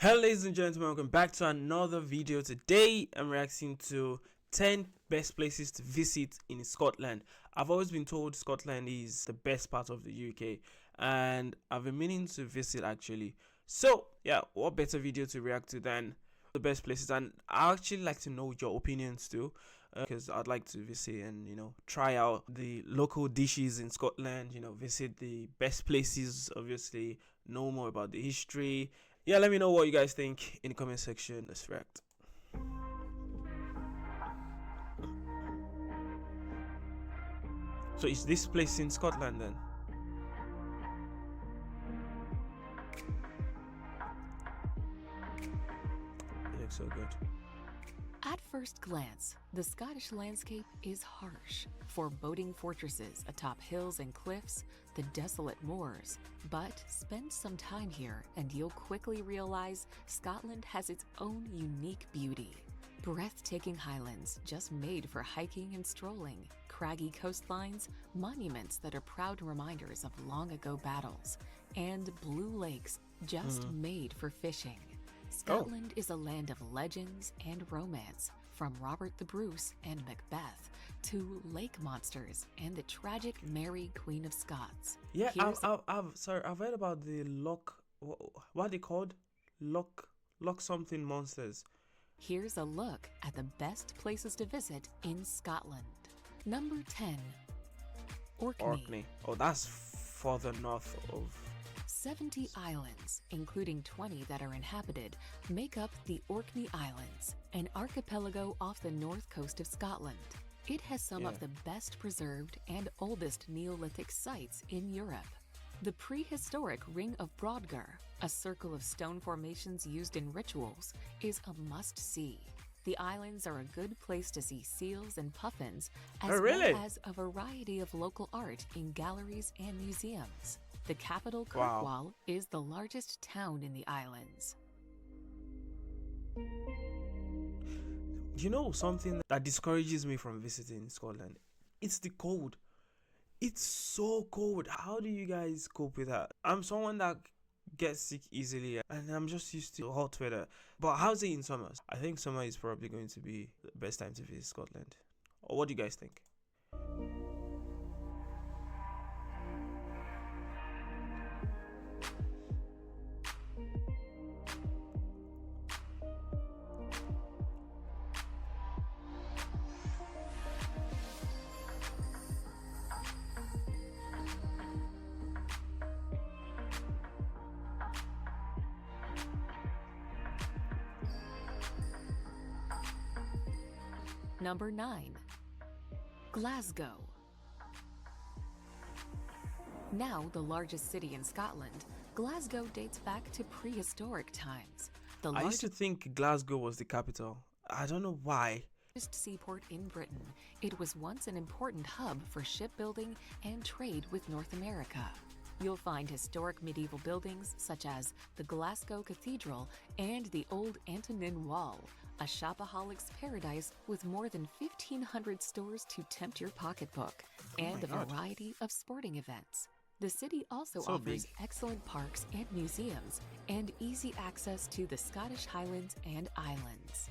Hello ladies and gentlemen, welcome back to another video. Today I'm reacting to 10 best places to visit in Scotland. I've always been told Scotland is the best part of the UK and I've been meaning to visit actually. So yeah, what better video to react to than the best places? And I actually like to know your opinions too, because I'd like to visit and try out the local dishes in Scotland, visit the best places, obviously know more about the history. Yeah, let me know what you guys think in the comment section. Let's react. So is this place in Scotland then? It looks so good. At first glance, the Scottish landscape is harsh. Foreboding fortresses atop hills and cliffs, the desolate moors. But spend some time here and you'll quickly realize Scotland has its own unique beauty. Breathtaking highlands just made for hiking and strolling, craggy coastlines, monuments that are proud reminders of long ago battles, and blue lakes just made for fishing. Scotland is a land of legends and romance, from Robert the Bruce and Macbeth to lake monsters and the tragic Mary, Queen of Scots. Yeah, I've heard about the loch. What are they called? Loch something monsters. Here's a look at the best places to visit in Scotland. Number 10. Orkney. Oh, that's further north of 70 islands, including 20 that are inhabited, make up the Orkney Islands, an archipelago off the north coast of Scotland. It has some of the best preserved and oldest Neolithic sites in Europe. The prehistoric Ring of Brodgar, a circle of stone formations used in rituals, is a must-see. The islands are a good place to see seals and puffins, as well as a variety of local art in galleries and museums. The capital, Kirkwall, is the largest town in the islands. You know something that discourages me from visiting Scotland? It's the cold. It's so cold. How do you guys cope with that? I'm someone that gets sick easily and I'm just used to hot weather. But how's it in summer? I think summer is probably going to be the best time to visit Scotland. Or what do you guys think? Number 9. Glasgow. Now the largest city in Scotland, Glasgow dates back to prehistoric times. I used to think Glasgow was the capital. I don't know why. Largest seaport in Britain, it was once an important hub for shipbuilding and trade with North America. You'll find historic medieval buildings such as the Glasgow Cathedral and the Old Antonine Wall, a shopaholic's paradise with more than 1,500 stores to tempt your pocketbook, and a variety of sporting events. The city also offers excellent parks and museums, and easy access to the Scottish Highlands and Islands.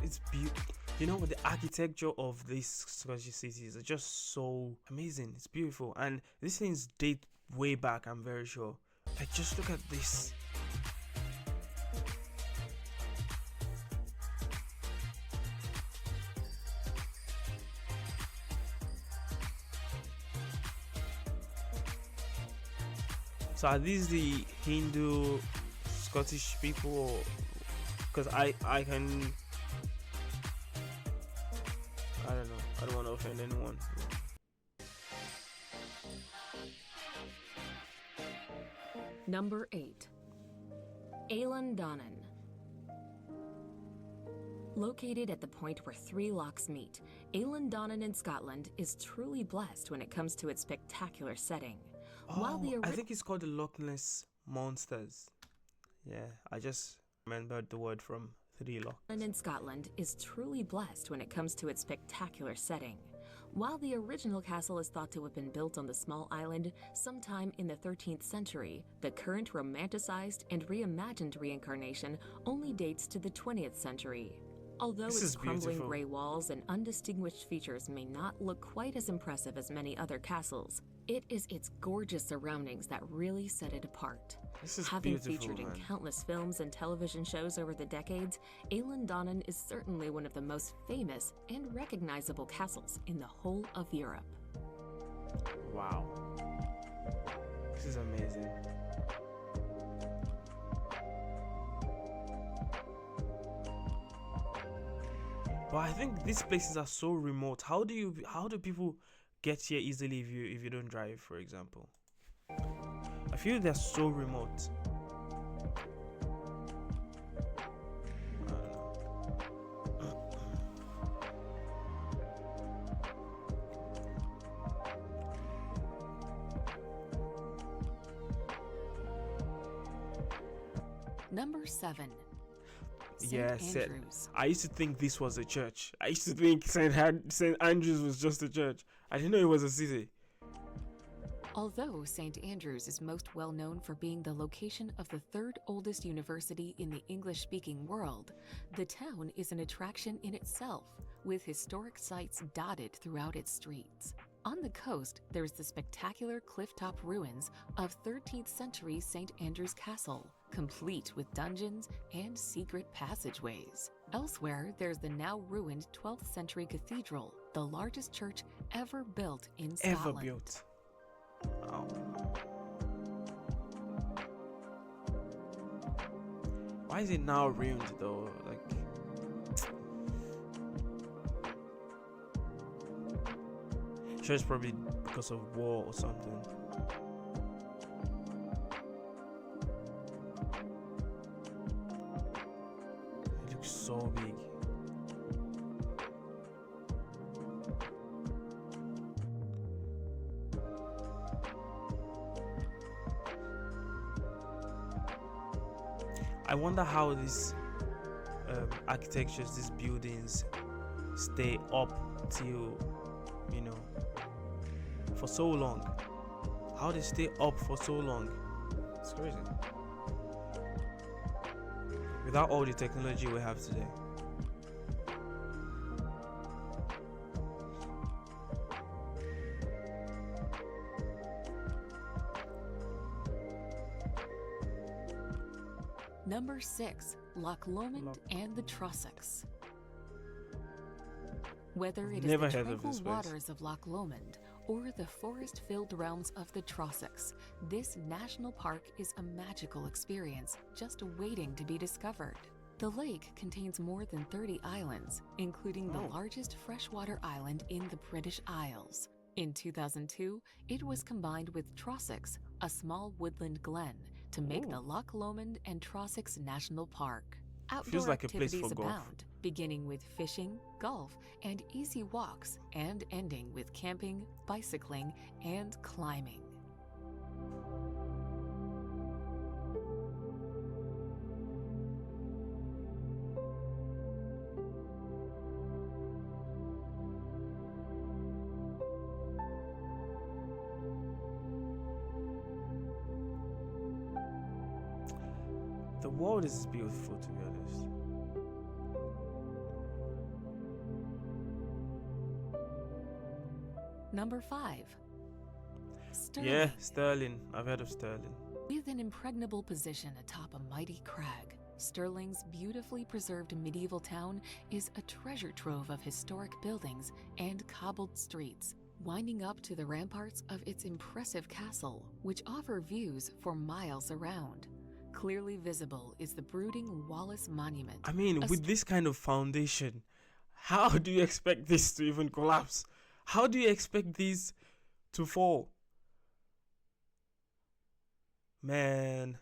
It's beautiful. You know, the architecture of these Scottish cities are just so amazing. It's beautiful, and these things date way back, I'm very sure. Like, just look at this. So are these the Hindu Scottish people? Because I don't know. I don't want to offend anyone. Number 8. Eilean-Donan. Located at the point where three lochs meet, Eilean-Donan in Scotland is truly blessed when it comes to its spectacular setting. I think it's called the Loch Ness Monsters. Yeah, I just remembered the word from Three Lochs. In Scotland is truly blessed when it comes to its spectacular setting. While the original castle is thought to have been built on the small island sometime in the 13th century, the current romanticized and reimagined reincarnation only dates to the 20th century. Although This its is crumbling beautiful. gray walls and undistinguished features may not look quite as impressive as many other castles, it is its gorgeous surroundings that really set it apart. This is Having beautiful, featured in man. countless films and television shows over the decades, Eilean Donan is certainly one of the most famous and recognizable castles in the whole of Europe. Wow. This is amazing. But I think these places are so remote. How do people get here easily if you don't drive, for example? I feel they're so remote. I don't know. Number 7. St. Yeah, Andrews. I used to think this was a church. I used to think St. Andrews was just a church. I didn't know it was a city. Although St. Andrews is most well known for being the location of the third oldest university in the English-speaking world, the town is an attraction in itself, with historic sites dotted throughout its streets. On the coast, there's the spectacular clifftop ruins of 13th century St. Andrews Castle, complete with dungeons and secret passageways. Elsewhere, there's the now ruined 12th century cathedral, the largest church ever built in Scotland. Ever built. Oh. Why is it now ruined though? Like, sure, it's probably because of war or something. It looks so big. I wonder how these architectures, these buildings, stay up till, for so long. How they stay up for so long? It's crazy. Without all the technology we have today. Number 6. Loch Lomond and the Trossachs. Whether it is Never the heard of tranquil this place. waters of Loch Lomond or the forest-filled realms of the Trossachs, this national park is a magical experience just waiting to be discovered. The lake contains more than 30 islands, including the Oh. largest freshwater island in the British Isles. In 2002, it was combined with Trossachs, a small woodland glen, to make the Ooh. Loch Lomond and Trossachs National Park. Outdoor Feels like a place activities for golf. abound, beginning with fishing, golf, and easy walks, and ending with camping, bicycling, and climbing. The world is beautiful, to be honest. Number 5. Stirling. Yeah, Stirling. I've heard of Stirling. With an impregnable position atop a mighty crag, Stirling's beautifully preserved medieval town is a treasure trove of historic buildings and cobbled streets, winding up to the ramparts of its impressive castle, which offer views for miles around. Clearly visible is the brooding Wallace Monument. I mean, A with this kind of foundation, how do you expect this to even collapse? How do you expect these to fall? Man.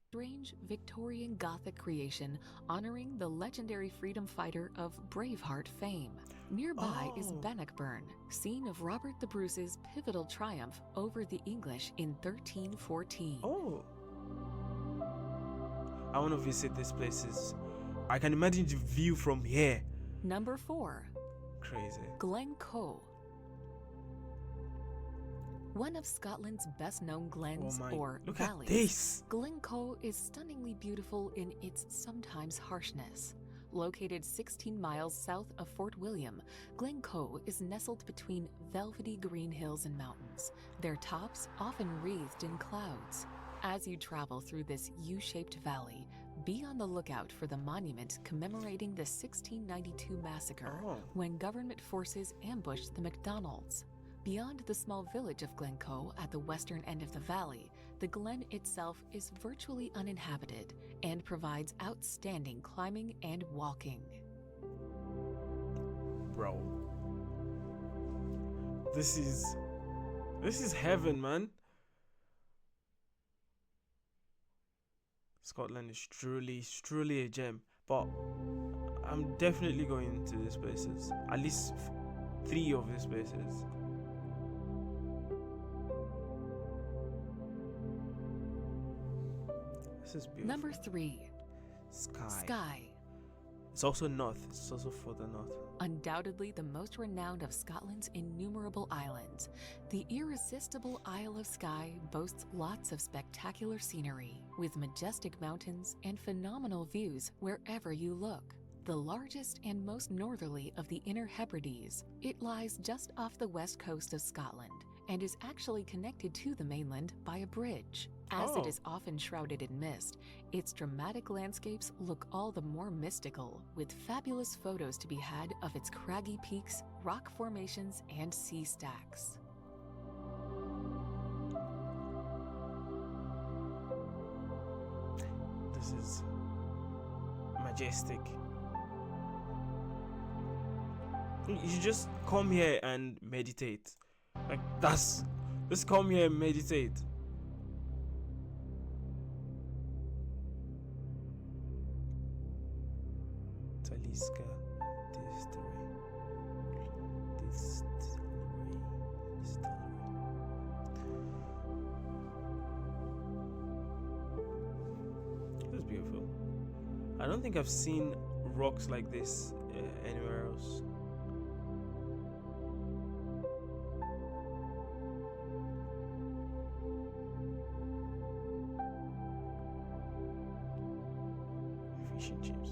Strange Victorian Gothic creation honoring the legendary freedom fighter of Braveheart fame. Nearby is Oh. Bannockburn, scene of Robert the Bruce's pivotal triumph over the English in 1314. Oh. I want to visit these places. I can imagine the view from here. Number 4. crazy. Glencoe. One of Scotland's best-known glens or Look valleys, at this. Glencoe is stunningly beautiful in its sometimes harshness. Located 16 miles south of Fort William, Glencoe is nestled between velvety green hills and mountains, their tops often wreathed in clouds. As you travel through this U-shaped valley, be on the lookout for the monument commemorating the 1692 massacre when government forces ambushed the MacDonalds. Beyond the small village of Glencoe at the western end of the valley, the glen itself is virtually uninhabited and provides outstanding climbing and walking. Bro. This is heaven, man. Scotland is truly a gem. But I'm definitely going to these places. At least 3 of these places. This is beautiful. Number 3. Skye. It's also north. It's also further north. Undoubtedly the most renowned of Scotland's innumerable islands, the irresistible Isle of Skye boasts lots of spectacular scenery, with majestic mountains and phenomenal views wherever you look. The largest and most northerly of the Inner Hebrides, it lies just off the west coast of Scotland and is actually connected to the mainland by a bridge. As it is often shrouded in mist, its dramatic landscapes look all the more mystical, with fabulous photos to be had of its craggy peaks, rock formations, and sea stacks. This is majestic. You just come here and meditate. Like, just come here and meditate. Taliska Distillery. This is beautiful. I don't think I've seen rocks like this anywhere else. Fish and chips.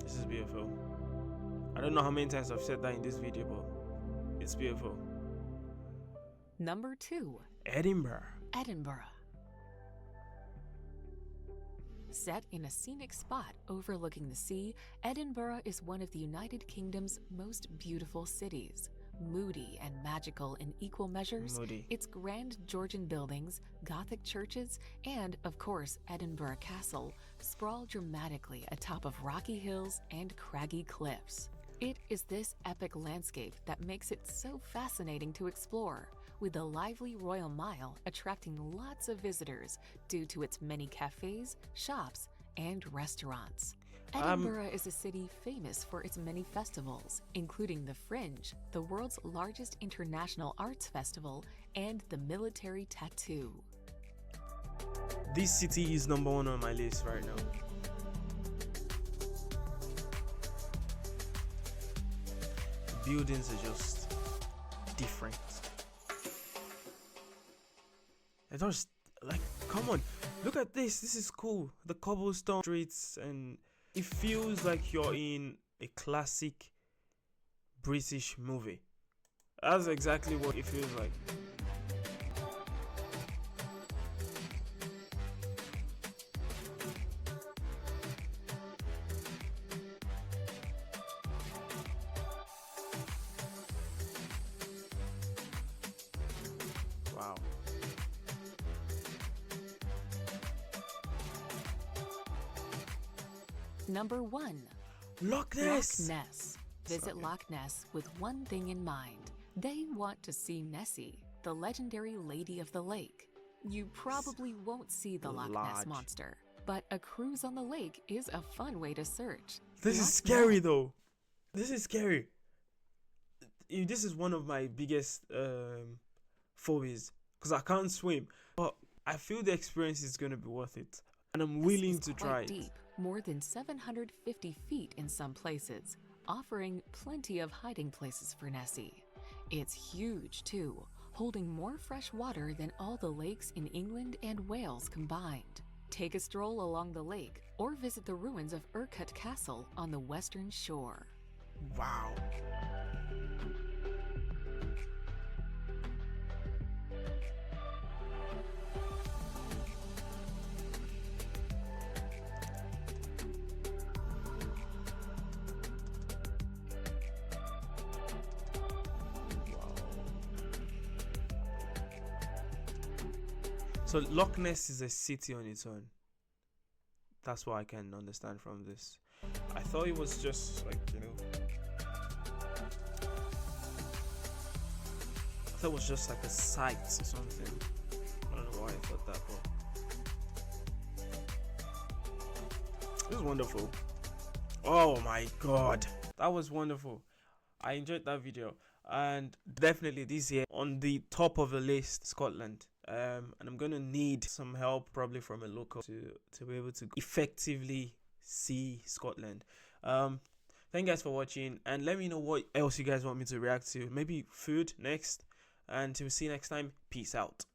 This is beautiful. I don't know how many times I've said that in this video, but it's beautiful. Number 2. Edinburgh. Set in a scenic spot overlooking the sea, Edinburgh is one of the United Kingdom's most beautiful cities. Moody and magical in equal measures, its grand Georgian buildings, Gothic churches, and, of course, Edinburgh Castle sprawl dramatically atop of rocky hills and craggy cliffs. It is this epic landscape that makes it so fascinating to explore, with the lively Royal Mile attracting lots of visitors due to its many cafes, shops, and restaurants. Edinburgh is a city famous for its many festivals, including the Fringe, the world's largest international arts festival, and the Military Tattoo. This city is number 1 on my list right now. The buildings are just different. They're just like, come on, look at this. This is cool. The cobblestone streets, and it feels like you're in a classic British movie. That's exactly what it feels like. Wow. Number 1. Loch Ness. Loch Ness. Visit Loch Ness with one thing in mind. They want to see Nessie, the legendary Lady of the Lake. You probably won't see the Loch Ness monster, but a cruise on the lake is a fun way to search. This is scary though. This is scary. This is one of my biggest phobias, because I can't swim. But I feel the experience is going to be worth it, and I'm This willing is to quite try it. deep, more than 750 feet in some places, offering plenty of hiding places for Nessie. It's huge too, holding more fresh water than all the lakes in England and Wales combined. Take a stroll along the lake or visit the ruins of Urquhart Castle on the western shore. Wow. So Loch Ness is a city on its own. That's what I can understand from this. I thought it was just like, I thought it was just like a site or something. I don't know why I thought that, but it was wonderful. Oh my god, that was wonderful. I enjoyed that video, and definitely this year on the top of the list, Scotland. And I'm gonna need some help, probably from a local, to be able to effectively see Scotland. Thank you guys for watching, and let me know what else you guys want me to react to. Maybe food next, and to see you next time. Peace out.